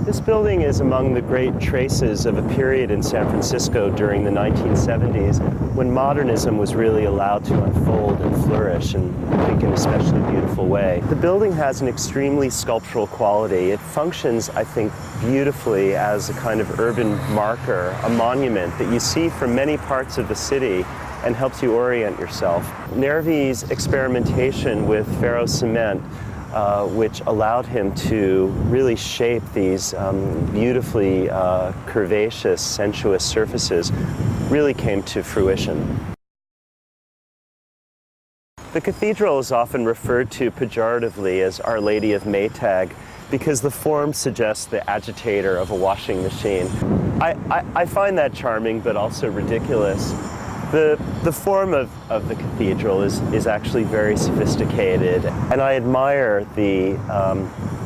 This building is among the great traces of a period in San Francisco during the 1970s when modernism was really allowed to unfold and flourish, and I think in an especially beautiful way. The building has an extremely sculptural quality. It functions, I think, beautifully as a kind of urban marker, a monument that you see from many parts of the city and helps you orient yourself. Nervi's experimentation with ferro-cement, which allowed him to really shape these beautifully curvaceous, sensuous surfaces, really came to fruition. The cathedral is often referred to pejoratively as Our Lady of Maytag because the form suggests the agitator of a washing machine. I find that charming but also ridiculous. The form of the cathedral is actually very sophisticated, and I admire the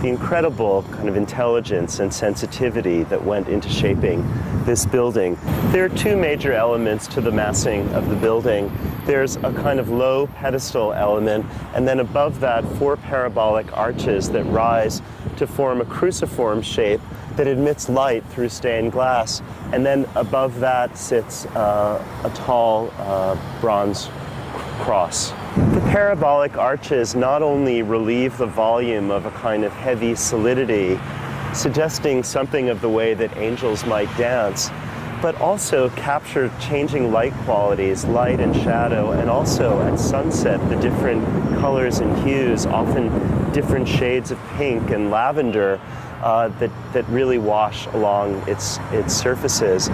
incredible kind of intelligence and sensitivity that went into shaping this building. There are two major elements to the massing of the building. There's a kind of low pedestal element, and then above that, 4 parabolic arches that rise to form a cruciform shape that admits light through stained glass. And then above that sits a tall bronze cross. The parabolic arches not only relieve the volume of a kind of heavy solidity, suggesting something of the way that angels might dance, but also capture changing light qualities, light and shadow, and also at sunset the different colors and hues, often different shades of pink and lavender that really wash along its surfaces.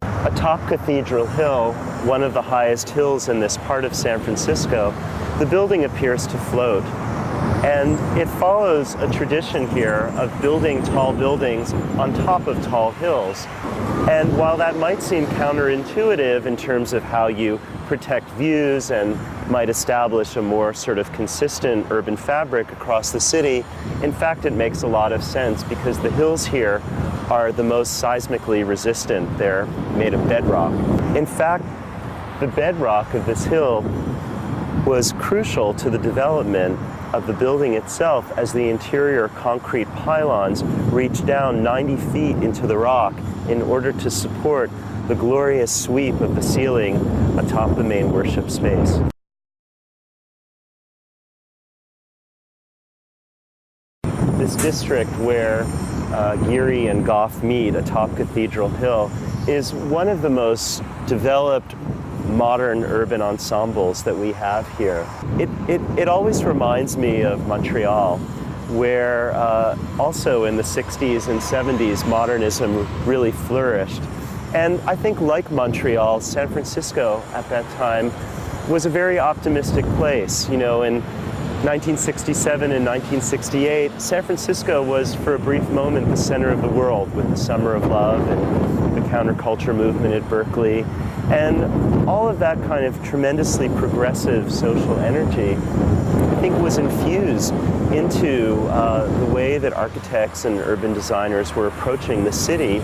Atop Cathedral Hill, one of the highest hills in this part of San Francisco, the building appears to float. And it follows a tradition here of building tall buildings on top of tall hills. And while that might seem counterintuitive in terms of how you protect views and might establish a more sort of consistent urban fabric across the city, in fact it makes a lot of sense because the hills here are the most seismically resistant. They're made of bedrock. In fact, the bedrock of this hill was crucial to the development of the building itself, as the interior concrete pylons reached down 90 feet into the rock in order to support the glorious sweep of the ceiling atop the main worship space. This district where Geary and Goff meet atop Cathedral Hill is one of the most developed modern urban ensembles that we have here. It always reminds me of Montreal, where also in the 60s and 70s modernism really flourished. And I think, like Montreal, San Francisco at that time was a very optimistic place. You know, in 1967 and 1968, San Francisco was for a brief moment the center of the world with the Summer of Love and the counterculture movement at Berkeley. And all of that kind of tremendously progressive social energy, I think, was infused into the way that architects and urban designers were approaching the city.